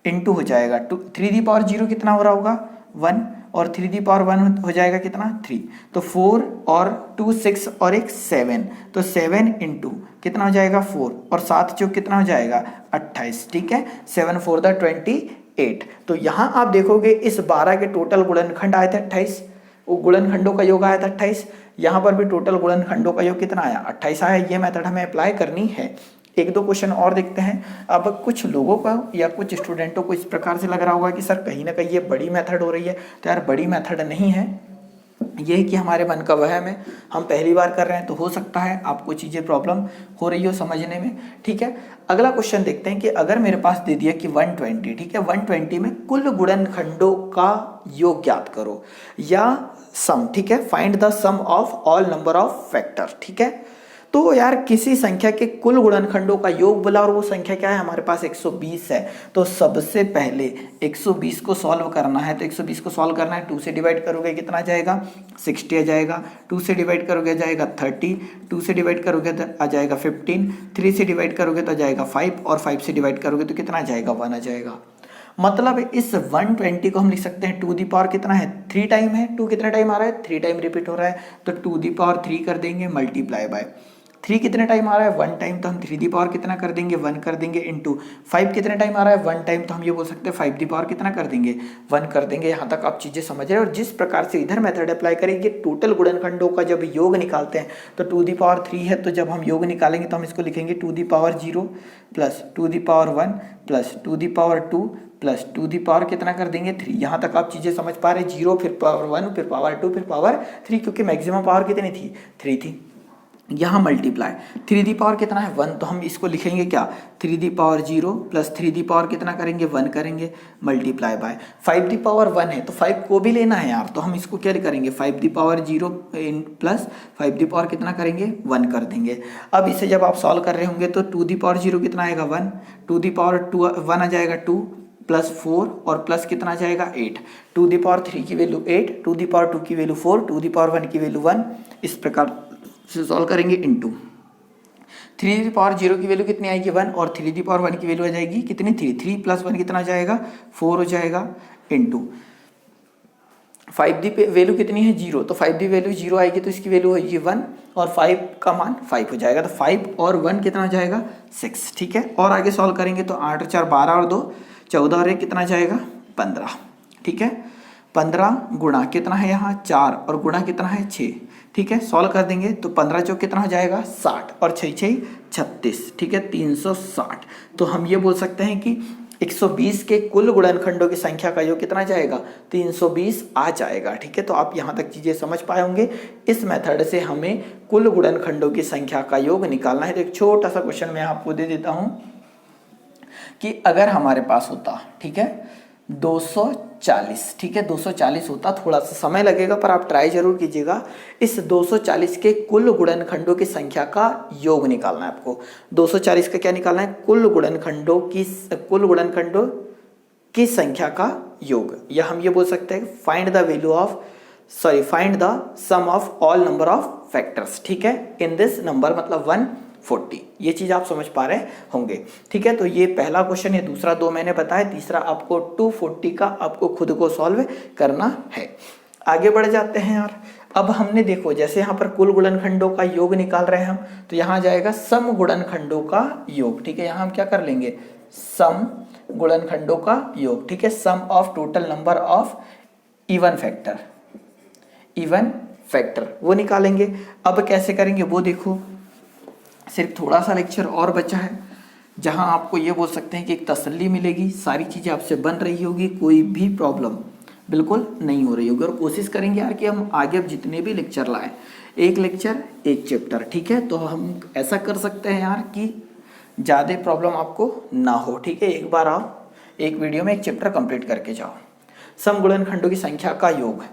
इंटू हो जाएगा 3 दी पावर 0 कितना हो रहा होगा 1 और 3 दी पावर 1 हो जाएगा कितना 3, तो 4 और 2 6 और एक 7, तो 7 इंटू कितना हो जाएगा 4 और 7 जो कितना हो जाएगा 28, ठीक है। 7 4 द 28। तो यहाँ आप देखोगे इस 12 के टोटल गुणनखंड आए थे 28, वो गुणनखंडों का योग आया था 28। यहाँ पर भी टोटल गुणनखंडों का योग कितना आया 28 आया। ये मेथड हमें अप्लाई करनी है। एक दो क्वेश्चन और देखते हैं। अब कुछ लोगों का या कुछ स्टूडेंटों को इस प्रकार से लग रहा होगा कि सर कहीं ना कहीं ये बड़ी मेथड हो रही है, तो यार बड़ी मेथड नहीं है, ये है कि हमारे मन का वहम है, हम पहली बार कर रहे हैं तो हो सकता है आपको चीज़ें प्रॉब्लम हो रही हो समझने में, ठीक है। अगला क्वेश्चन देखते हैं कि अगर मेरे पास दे दिया कि 120, ठीक है, 120 में कुल गुणनखंडों का योग ज्ञात करो या सम, ठीक है, find the sum of all number of factor, ठीक है। तो यार किसी संख्या के कुल गुणनखंडों का योग बोला और वो संख्या क्या है हमारे पास 120 है। तो सबसे पहले 120 को सॉल्व करना है, तो 120 को सॉल्व करना है 2 से डिवाइड करोगे कितना आ जाएगा 60 आ जाएगा, 2 से डिवाइड करोगे आ जाएगा 30, 2 से डिवाइड करोगे तो आ जाएगा 15, 3 से डिवाइड करोगे तो आ जाएगा 5 और 5 से डिवाइड करोगे तो कितना आ जाएगा 1 आ जाएगा। मतलब इस 120 को हम लिख सकते हैं 2 दी पावर कितना है 3 टाइम है, 2 कितना टाइम आ रहा है 3 टाइम रिपीट हो रहा है, तो 2 दी पावर 3 कर देंगे मल्टीप्लाई बाय 3 कितने टाइम आ रहा है 1 टाइम, तो हम 3 दी पावर कितना कर देंगे 1 कर देंगे इंटू 5 कितने टाइम आ रहा है 1 टाइम, तो हम ये बोल सकते हैं 5 दी पावर कितना कर देंगे 1 कर देंगे। यहाँ तक आप चीज़ें समझ रहे हैं। और जिस प्रकार से इधर मेथड अप्लाई करेंगे टोटल गुणनखंडों का जब योग निकालते हैं तो 2 दी पावर 3 है, तो जब हम योग निकालेंगे तो हम इसको लिखेंगे 2 the power 0 plus 2 the power 1 plus 2 the power 2 plus 2 the power कितना कर देंगे 3। यहाँ तक आप चीज़ें समझ पा रहे हैं, 0 फिर पावर 1 फिर पावर 2 फिर पावर 3, क्योंकि मैक्सिमम पावर कितनी थी 3 थी। यहाँ मल्टीप्लाई 3 दी पावर कितना है 1, तो हम इसको लिखेंगे क्या 3 the power 0 plus 3 the power कितना करेंगे 1 करेंगे मल्टीप्लाई बाय 5 दी पावर 1 है, तो 5 को भी लेना है यार, तो हम इसको क्या करेंगे 5 the power 0 plus 5 the power कितना करेंगे 1 कर देंगे। अब इसे जब आप सॉल्व कर रहे होंगे तो 2 दी पावर 0 कितना आएगा 1, 2 दी पावर 1 आ जाएगा 2 प्लस 4 और प्लस कितना आ जाएगा 8, 2 दी पावर 3 की वैल्यू 8, 2 दी पावर 2 की वैल्यू 4, 2 दी पावर 1 की वैल्यू 1। इस प्रकार से सॉल्व करेंगे इंटू 3 दी पावर 0 की वैल्यू कितनी आएगी 1 और 3 दी पावर 1 की वैल्यू आ जाएगी कितनी 3 प्लस 1 कितना आ जाएगा 4 हो जाएगा इंटू 5 दी वैल्यू कितनी है 0, तो 5 दी वैल्यू 0 आएगी तो इसकी वैल्यू होगी 1 और 5 का मान 5 हो जाएगा, तो 5 और 1 कितना आ जाएगा 6, ठीक है। और आगे सॉल्व करेंगे तो 8 और 4 12 और 2 14 और 1 कितना आ जाएगा 15, ठीक है। 15 गुणा कितना है यहाँ 4 और गुणा कितना है 6, ठीक है। सॉल्व कर देंगे तो 15 चौक कितना हो जाएगा 60 और 6 6 36, ठीक है 360। तो हम ये बोल सकते हैं कि 120 के कुल गुणनखंडों की संख्या का योग कितना जाएगा, 320 आ जाएगा। ठीक है, तो आप यहाँ तक चीजें समझ पाए होंगे। इस मेथड से हमें कुल गुणनखंडों की संख्या का योग निकालना है। तो एक छोटा सा क्वेश्चन मैं आपको दे देता हूं कि अगर हमारे पास होता, ठीक है, 240, ठीक है, 240 होता, थोड़ा सा समय लगेगा पर आप ट्राई जरूर कीजिएगा। इस 240 के कुल गुणनखंडों की संख्या का योग निकालना है आपको। 240 का क्या निकालना है, कुल गुणनखंडों की संख्या का योग, या हम ये बोल सकते हैं find the sum of all number of factors, ठीक है, इन दिस नंबर, मतलब 140। ये चीज आप समझ पा रहे होंगे। ठीक है, तो ये पहला क्वेश्चन है, दूसरा 2 मैंने बताया, तीसरा आपको 240 का आपको खुद को सॉल्व करना है। आगे बढ़ जाते हैं यार। अब हमने देखो, जैसे यहाँ पर कुल गुणनखंडों का योग निकाल रहे हैं हम, तो यहाँ जाएगा सम गुणनखंडों का योग। ठीक है, यहाँ हम क्या कर लेंगे, सम गुणनखंडों का योग। ठीक है, sum of total number of even factor वो निकालेंगे। अब कैसे करेंगे वो देखो, सिर्फ थोड़ा सा लेक्चर और बचा है जहां आपको ये बोल सकते हैं कि एक तसल्ली मिलेगी, सारी चीजें आपसे बन रही होगी, कोई भी प्रॉब्लम बिल्कुल नहीं हो रही होगी। और कोशिश करेंगे यार कि हम आगे अब जितने भी लेक्चर लाएं, एक लेक्चर एक चैप्टर। ठीक है, तो हम ऐसा कर सकते हैं यार कि ज़्यादा प्रॉब्लम आपको ना हो। ठीक है, एक बार आप एक वीडियो में एक चैप्टर कंप्लीट करके जाओ। सम गुणनखंडों की संख्या का योग,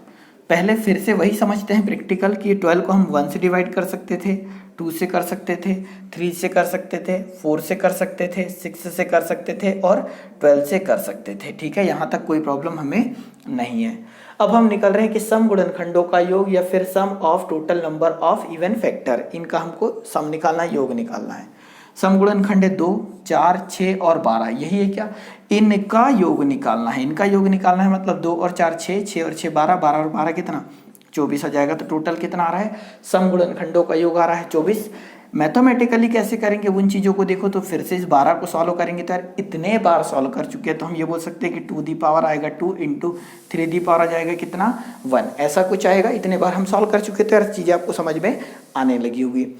पहले फिर से वही समझते हैं प्रैक्टिकल कि 12 को हम 1 से डिवाइड कर सकते थे, 2 से कर सकते थे, 3 से कर सकते थे, 4 से कर सकते थे, 6 से कर सकते थे और 12 से कर सकते थे। ठीक है, यहाँ तक कोई प्रॉब्लम हमें नहीं है। अब हम निकल रहे हैं कि सम गुणनखंडों का योग या फिर sum of total number of even factor, इनका हमको सम निकालना है, योग निकालना है। सम गुणनखंड है 2, 4, 6 और 12, यही है क्या, इनका योग निकालना है। इनका योग निकालना है मतलब 2 और 4 6, 6 और 6 12, 12 और 12 कितना 24 आ जाएगा। तो टोटल कितना आ रहा है, सम गुणनखंडों का योग आ रहा है 24। मैथमेटिकली कैसे करेंगे उन चीज़ों को देखो, तो फिर से इस 12 को सॉल्व करेंगे तो यार इतने बार सॉल्व कर चुके हैं, तो हम ये बोल सकते हैं कि 2 दी पावर आएगा 2 इंटू 3 दी पावर आ जाएगा कितना 1, ऐसा कुछ आएगा। इतने बार हम सॉल्व कर चुके, तो यार चीज़ें आपको समझ में आने लगी होगी।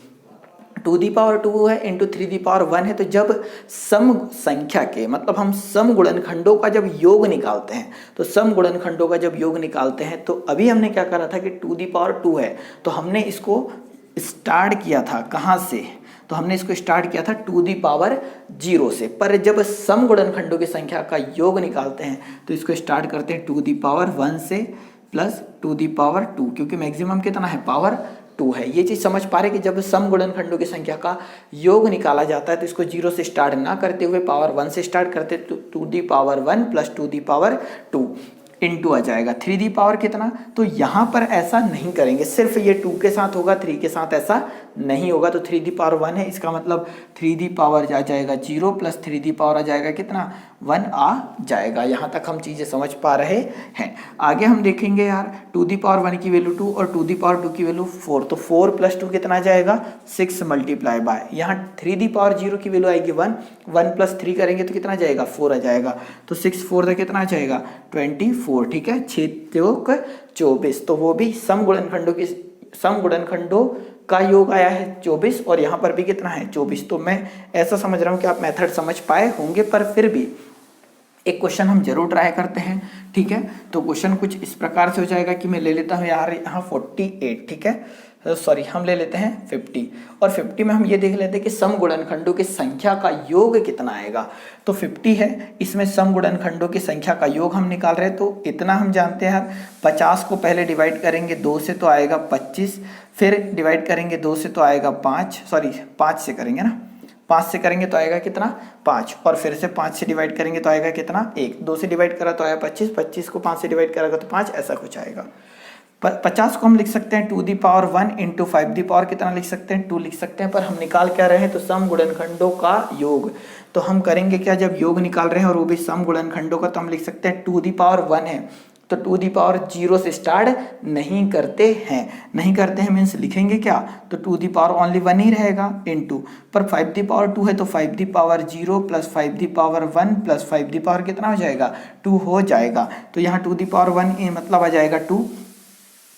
2 दी पावर 2 है इंटू 3 दी पावर 1 है। तो जब सम संख्या के, मतलब हम सम गुणनखंडों का जब योग निकालते हैं, तो सम गुणनखंडों का जब योग निकालते हैं, तो अभी हमने क्या करा था कि 2 दी पावर 2 है, तो हमने इसको स्टार्ट किया था कहाँ से, तो हमने इसको स्टार्ट किया था 2 दी पावर 0 से। पर जब सम गुणनखंडों की संख्या का योग निकालते हैं, तो इसको स्टार्ट करते हैं 2 दी पावर 1 से प्लस 2 दी पावर 2, क्योंकि मैक्सिमम कितना है, पावर 2 है। ये चीज समझ पा रहे कि जब सम गुणनखंडों की संख्या का योग निकाला जाता है, तो इसको 0 से स्टार्ट ना करते हुए पावर 1 से स्टार्ट करते, तो 2 the power 1 plus 2 the power 2 into आ जाएगा 3 दी पावर कितना। तो यहाँ पर ऐसा नहीं करेंगे, सिर्फ ये 2 के साथ होगा, 3 के साथ ऐसा नहीं होगा। तो 3 दी पावर 1 है, इसका मतलब 3 दी पावर आ जाएगा 0 प्लस 3 दी पावर आ जाएगा कितना 1 आ जाएगा। यहाँ तक हम चीज़ें समझ पा रहे हैं। आगे हम देखेंगे यार, 2 दी पावर 1 की वैल्यू 2 और 2 दी पावर 2 की वैल्यू 4, तो 4 प्लस 2 कितना आ जाएगा 6 मल्टीप्लाई बाय, यहाँ 3 दी पावर 0 की वैल्यू आएगी 1, 1 प्लस 3 करेंगे तो कितना आ जाएगा 4 आ जाएगा। तो 6 4 से कितना आ जाएगा 24। ठीक है, 6 चौक 24, तो वो भी सम गुणनखंडों का योग आया है 24, और यहाँ पर भी कितना है 24। तो मैं ऐसा समझ रहा हूँ कि आप मेथड समझ पाए होंगे, पर फिर भी एक क्वेश्चन हम जरूर ट्राई करते हैं। ठीक है, तो क्वेश्चन कुछ इस प्रकार से हो जाएगा कि मैं ले लेता हूँ यार यहाँ 48, ठीक है, सॉरी हम ले लेते हैं 50, और 50 में हम ये देख लेते हैं कि सम गुणनखंडों की संख्या का योग कितना आएगा। तो 50 है, इसमें सम गुणनखंडों की संख्या का योग हम निकाल रहे हैं, तो इतना हम जानते हैं यार, 50 को पहले डिवाइड करेंगे 2 से तो आएगा 25, फिर डिवाइड करेंगे 2 से तो आएगा 5 से करेंगे ना, 5 से करेंगे तो आएगा कितना 5, और फिर से 5 से डिवाइड करेंगे तो आएगा कितना 1, 2 से डिवाइड करा तो आया 25, 25 को 5 से डिवाइड करेगा तो 5, ऐसा कुछ आएगा। 50 को हम लिख सकते हैं 2 the power 1 into 5 the power कितना लिख सकते हैं 2 लिख सकते हैं, पर हम निकाल क्या रहे हैं, तो सम गुणनखंडों का योग। तो हम करेंगे क्या, जब योग निकाल रहे हैं और वो भी सम गुणनखंडों का, तो हम लिख सकते हैं 2 दी पावर 1 है, तो 2 दी पावर 0 से स्टार्ट नहीं करते हैं मीन्स लिखेंगे क्या, तो 2 दी पावर ओनली 1 ही रहेगा इंटू, पर 5 दी पावर 2 है तो 5 the power 0 plus 5 the power 1 plus 5 the power कितना हो जाएगा 2 हो जाएगा। तो यहाँ 2 दी पावर 1 मतलब आ जाएगा 2,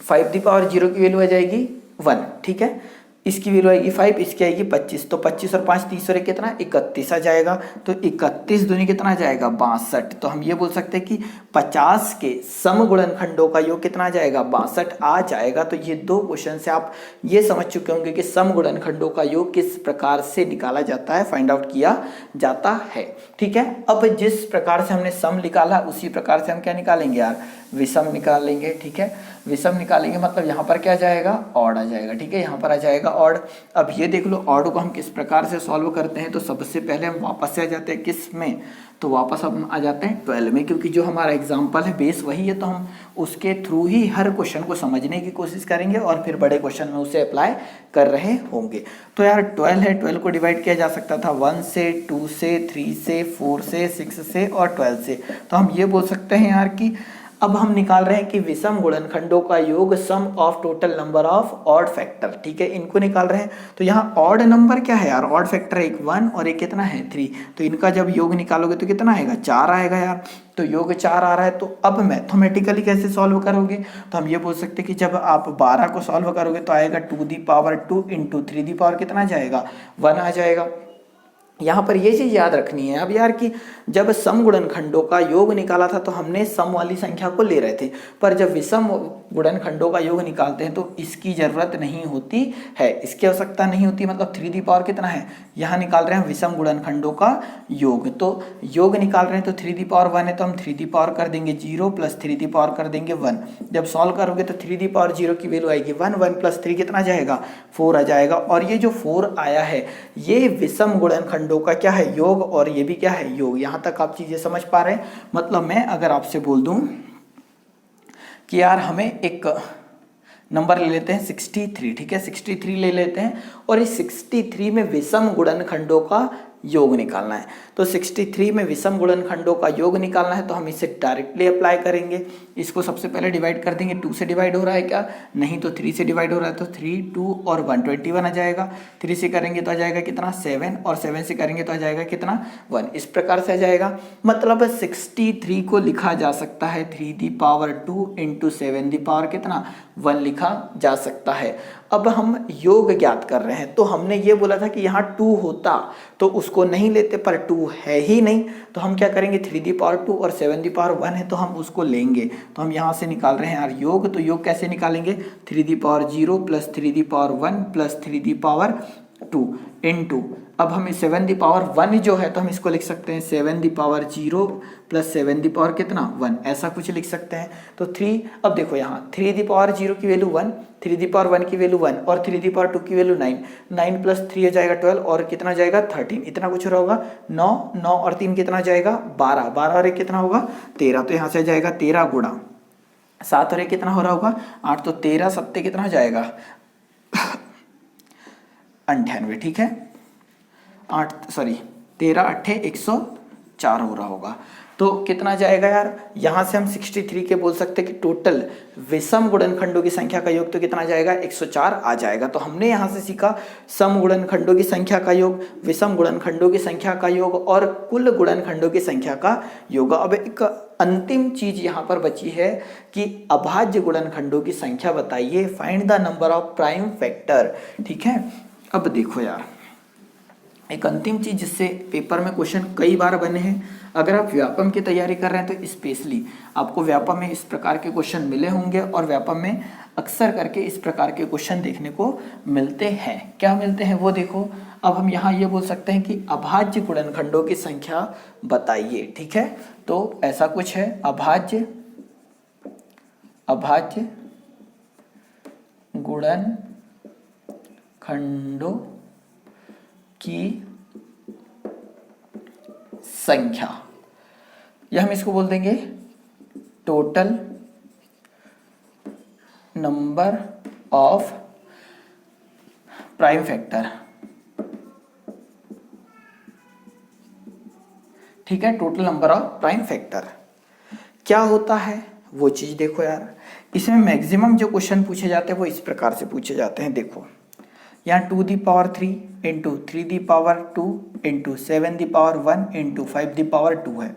5 दी पावर 0 की वैल्यू आ जाएगी 1। ठीक है, इसकी वैल्यू आएगी 5, इसकी आएगी 25, तो 25 और 5 30 और 1 कितना 31 आ जाएगा। तो 31 दूनी कितना आ जाएगा 62। तो हम ये बोल सकते हैं कि 50 के सम गुणनखंडों का योग कितना आ जाएगा 62 आ जाएगा। तो ये दो क्वेश्चन से आप ये समझ चुके होंगे कि सम गुणनखंडों का योग किस प्रकार से निकाला जाता है, फाइंड आउट किया जाता है। ठीक है, अब जिस प्रकार से हमने सम निकाला उसी प्रकार से हम क्या निकालेंगे यार, विषम निकालेंगे। ठीक है, विषम निकालेंगे मतलब यहाँ पर क्या जाएगा, ऑड आ जाएगा। ठीक है, यहाँ पर आ जाएगा ऑड। अब ये देख लो ऑड को हम किस प्रकार से सॉल्व करते हैं। तो सबसे पहले हम वापस से आ जाते हैं किस में, तो वापस हम आ जाते हैं 12 में, क्योंकि जो हमारा एग्जाम्पल है बेस वही है, तो हम उसके थ्रू ही हर क्वेश्चन को समझने की कोशिश करेंगे और फिर बड़े क्वेश्चन में उसे अप्लाई कर रहे होंगे। तो यार 12 है, 12 को डिवाइड किया जा सकता था 1 से, 2 से, 3 से, 4 से, 6 से और 12 से। तो हम ये बोल सकते हैं यार कि अब हम निकाल रहे हैं कि विषम गुणनखंडों का योग sum of total number of odd factor. ठीक है, इनको निकाल रहे हैं। तो यहाँ ऑड नंबर क्या है यार, ऑड फैक्टर एक 1 और एक कितना है 3। तो इनका जब योग निकालोगे तो कितना आएगा 4 आएगा यार। तो योग 4 आ रहा है। तो अब मैथमेटिकली कैसे सॉल्व करोगे, तो हम ये बोल सकते हैं कि जब आप 12 को सॉल्व करोगे तो आएगा 2 the power 2 into 3 the power कितना जाएगा 1 आ जाएगा। यहाँ पर ये चीज याद रखनी है अब यार कि जब सम गुणनखंडों का योग निकाला था तो हमने सम वाली संख्या को ले रहे थे, पर जब विषम गुणनखंडों का योग निकालते हैं तो इसकी जरूरत नहीं होती है, इसकी आवश्यकता नहीं होती। मतलब 3 दी पावर कितना है, यहाँ निकाल रहे हैं विषम गुणनखंडों का योग, तो योग निकाल रहे हैं तो 3 दी पावर 1 है तो हम 3 दी पावर कर देंगे 0 प्लस 3 दी पावर कर देंगे 1। जब सॉल्व करोगे तो 3 दी पावर 0 की वैल्यू आएगी 1, 1 प्लस 3 कितना जाएगा 4 आ जाएगा। और ये जो 4 आया है ये विषम गुणनखंडों का क्या है योग, और ये भी क्या है योग। यहां तक आप चीजें समझ पा रहे हैं। मतलब मैं अगर आपसे बोल दूं कि यार हमें एक नंबर ले लेते हैं 63। ठीक है, 63 ले लेते हैं और इस 63 में विषम गुणनखंडों का योग निकालना है। तो 63 में विषम गुणनखंडों का योग निकालना है तो हम इसे डायरेक्टली अप्लाई करेंगे। इसको सबसे पहले डिवाइड कर देंगे, 2 से डिवाइड हो रहा है क्या, नहीं तो 3 से डिवाइड हो रहा है, तो 3, 2 और 1 21 आ जाएगा। 3 से करेंगे तो आ जाएगा कितना 7 और 7 से करेंगे तो आ जाएगा कितना 1। इस प्रकार से आ जाएगा। मतलब 63 को लिखा जा सकता है 3 दी पावर 2 इंटू 7 दी पावर कितना 1 लिखा जा सकता है। अब हम योग ज्ञात कर रहे हैं तो हमने ये बोला था कि यहाँ 2 होता तो उसको नहीं लेते, पर 2 है ही नहीं तो हम क्या करेंगे 3 दी पावर 2 और 7 दी पावर 1 है तो हम उसको लेंगे। तो हम यहाँ से निकाल रहे हैं यार योग, तो योग कैसे निकालेंगे 3 the power 0 plus 3 the power 1 plus 3 the power 2 into, अब हमें 7 दी पावर 1 जो है तो हम इसको लिख सकते हैं 7 the power 0 plus 7 the power कितना 1, ऐसा कुछ लिख सकते हैं। तो 3, अब देखो यहाँ 3 दी पावर 0 की वैल्यू 1, 3 दी पावर 1 की वैल्यू 1 और 3 दी पावर 2 की वैल्यू 9, 9 प्लस 3 हो जाएगा 12 और कितना जाएगा 13, इतना कुछ रहा होगा 9, 9 और 3 कितना जाएगा 12, 12 और 1 कितना होगा 13। तो यहाँ से जाएगा 13 गुणा 7 और 1 कितना हो रहा होगा 8, तो 13 सत्ते कितना जाएगा 98। ठीक है, 13 अट्ठे 104 हो रहा होगा। तो कितना जाएगा यार, यहां से हम 63 के बोल सकते हैं कि टोटल विषम गुणनखंडों की संख्या का योग तो कितना जाएगा 104 आ जाएगा। तो हमने यहां से सीखा सम गुणनखंडों की संख्या का योग, विषम गुणनखंडों की संख्या का योग और कुल गुणनखंडों की संख्या का योग। अब एक अंतिम चीज यहां पर बची है कि अभाज्य गुणनखंडों की संख्या बताइए, find the number of prime factor. ठीक है, अब देखो यार एक अंतिम चीज जिससे पेपर में क्वेश्चन कई बार बने हैं, अगर आप व्यापम की तैयारी कर रहे हैं तो स्पेशली आपको व्यापम में इस प्रकार के क्वेश्चन मिले होंगे और व्यापम में अक्सर करके इस प्रकार के क्वेश्चन देखने को मिलते हैं। क्या मिलते हैं वो देखो। अब हम यहाँ ये बोल सकते हैं कि अभाज्य गुणनखंडों की संख्या बताइए। ठीक है, तो ऐसा कुछ है अभाज्य गुणनखंडों की संख्या, या हम इसको बोल देंगे total number of prime factor. ठीक है, total number of prime factor क्या होता है वो चीज देखो यार। इसमें मैक्सिमम जो क्वेश्चन पूछे जाते हैं वो इस प्रकार से पूछे जाते हैं। देखो यहाँ 2 the power 3 into 3 the power 2 into 7 the power 1 into 5 the power 2 है।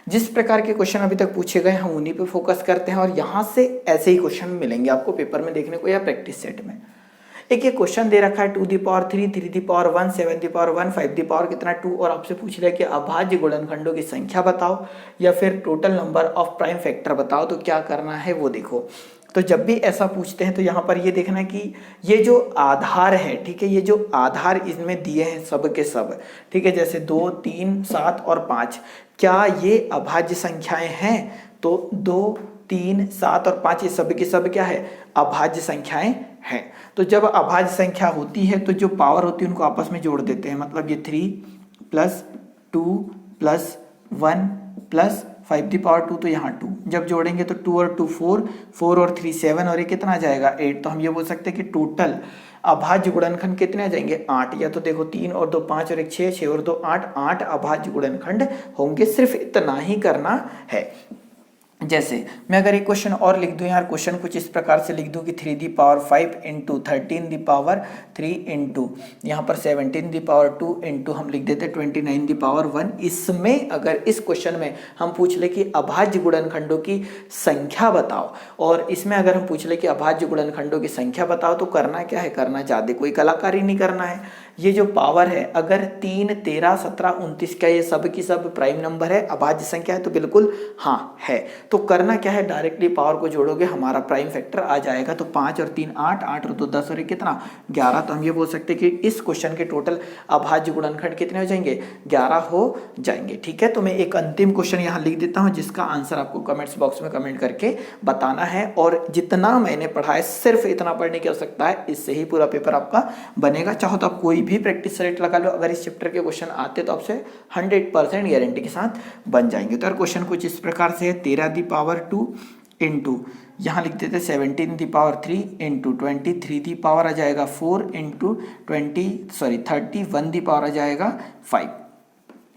जिस प्रकार के क्वेश्चन अभी तक पूछे गए हम उन्हीं पे फोकस करते हैं और यहाँ से ऐसे ही क्वेश्चन मिलेंगे आपको पेपर में देखने को या प्रैक्टिस सेट में। एक ये क्वेश्चन दे रखा है 2 the power 3, 3 the power 1, 7 the power 1, 5 the power कितना 2, और आपसे पूछ लिया कि अभाज्य गुणनखंडों की संख्या बताओ या फिर total number of prime factor बताओ, तो क्या करना है वो देखो। तो जब भी ऐसा पूछते हैं तो यहाँ पर ये देखना है कि ये जो आधार है, ठीक है, ये जो आधार इसमें दिए हैं सब के सब, ठीक है, जैसे 2, 3, 7 और 5, क्या ये अभाज्य संख्याएं हैं? तो 2, 3, 7 और 5 ये सब के सब क्या है? अभाज्य संख्याएं हैं। तो जब अभाज्य संख्या होती है तो जो पावर होती है उनको आपस में जोड़ देते हैं, मतलब ये 3 प्लस 2 प्लस 1 प्लस 5 दी पावर 2, तो यहाँ 2 जब जोड़ेंगे तो 2 और 2 4, 4 और 3 7, और ये कितना आ जाएगा 8। तो हम ये बोल सकते हैं कि टोटल अभाज्य गुणनखंड कितने आ जाएंगे 8। या तो देखो 3 और 2 5 और 1 6, 6 और 2 8, 8 अभाज्य गुणनखंड होंगे। सिर्फ इतना ही करना है। जैसे मैं अगर एक क्वेश्चन और लिख दूं यार, क्वेश्चन कुछ इस प्रकार से लिख दूं कि 3 the power 5 into 13 the power 3 into यहाँ पर 17 दी पावर 2 इंटू हम लिख देते 29 दी पावर 1। इसमें अगर इस क्वेश्चन में हम पूछ ले कि अभाज्य गुणनखंडों की संख्या बताओ, और इसमें अगर हम पूछ ले कि अभाज्य गुणनखंडों की संख्या बताओ, तो करना क्या है? करना ज़्यादा कोई कलाकारी नहीं करना है। ये जो पावर है अगर 3, 13, 17, 29 का ये सब की सब प्राइम नंबर है, अभाज्य संख्या है, तो बिल्कुल हाँ है। तो करना क्या है? डायरेक्टली पावर को जोड़ोगे, हमारा प्राइम फैक्टर आ जाएगा। तो 5 और 3 8, 8 और 2 10 और 1 कितना 11। तो हम ये बोल सकते हैं कि इस क्वेश्चन के टोटल अभाज्य गुणनखंड कितने हो जाएंगे? 11 हो जाएंगे। ठीक है, तो मैं एक अंतिम क्वेश्चन यहाँ लिख देता हूँ जिसका आंसर आपको कमेंट्स बॉक्स में कमेंट करके बताना है। और जितना मैंने पढ़ा है सिर्फ इतना पढ़ने की आवश्यकता है, इससे ही पूरा पेपर आपका बनेगा। चाहो तो आप कोई भी प्रैक्टिस सेट लगा लो, अगर इस चैप्टर के क्वेश्चन आते तो आपसे 100% गारंटी के साथ बन जाएंगे। तो यार क्वेश्चन कुछ इस प्रकार से है, 13 दी पावर 2 इंटू यहाँ लिख देते 17 the power 3 into 23 the power आ जाएगा 4 इंटू 31 दी पावर आ जाएगा 5।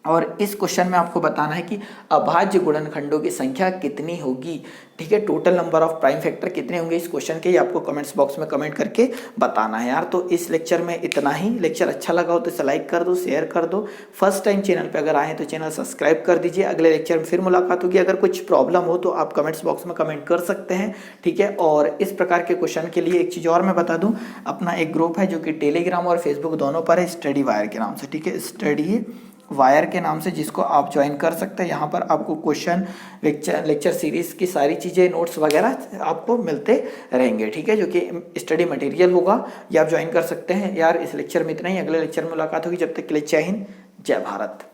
और इस क्वेश्चन में आपको बताना है कि अभाज्य गुणनखंडों की संख्या कितनी होगी। ठीक है, total number of prime factor कितने होंगे इस क्वेश्चन के, ये आपको कमेंट्स बॉक्स में कमेंट करके बताना है यार। तो इस लेक्चर में इतना ही। लेक्चर अच्छा लगा हो तो इसे लाइक कर दो, शेयर कर दो। फर्स्ट टाइम चैनल पे अगर आए तो चैनल सब्सक्राइब कर दीजिए। अगले लेक्चर में फिर मुलाकात होगी। अगर कुछ प्रॉब्लम हो तो आप कमेंट्स बॉक्स में कमेंट कर सकते हैं। ठीक है, और इस प्रकार के क्वेश्चन के लिए एक चीज़ और मैं बता दूँ, अपना एक ग्रुप है जो कि टेलीग्राम और फेसबुक दोनों पर है, स्टडी वायर के नाम से। ठीक है, स्टडी वायर के नाम से, जिसको आप ज्वाइन कर सकते हैं। यहाँ पर आपको क्वेश्चन, लेक्चर सीरीज की सारी चीज़ें, नोट्स वगैरह आपको मिलते रहेंगे। ठीक है, जो कि स्टडी मटेरियल होगा, ये आप ज्वाइन कर सकते हैं। यार इस लेक्चर में इतना ही, अगले लेक्चर में मुलाकात होगी। जब तक के लिए जय हिंद, जय भारत।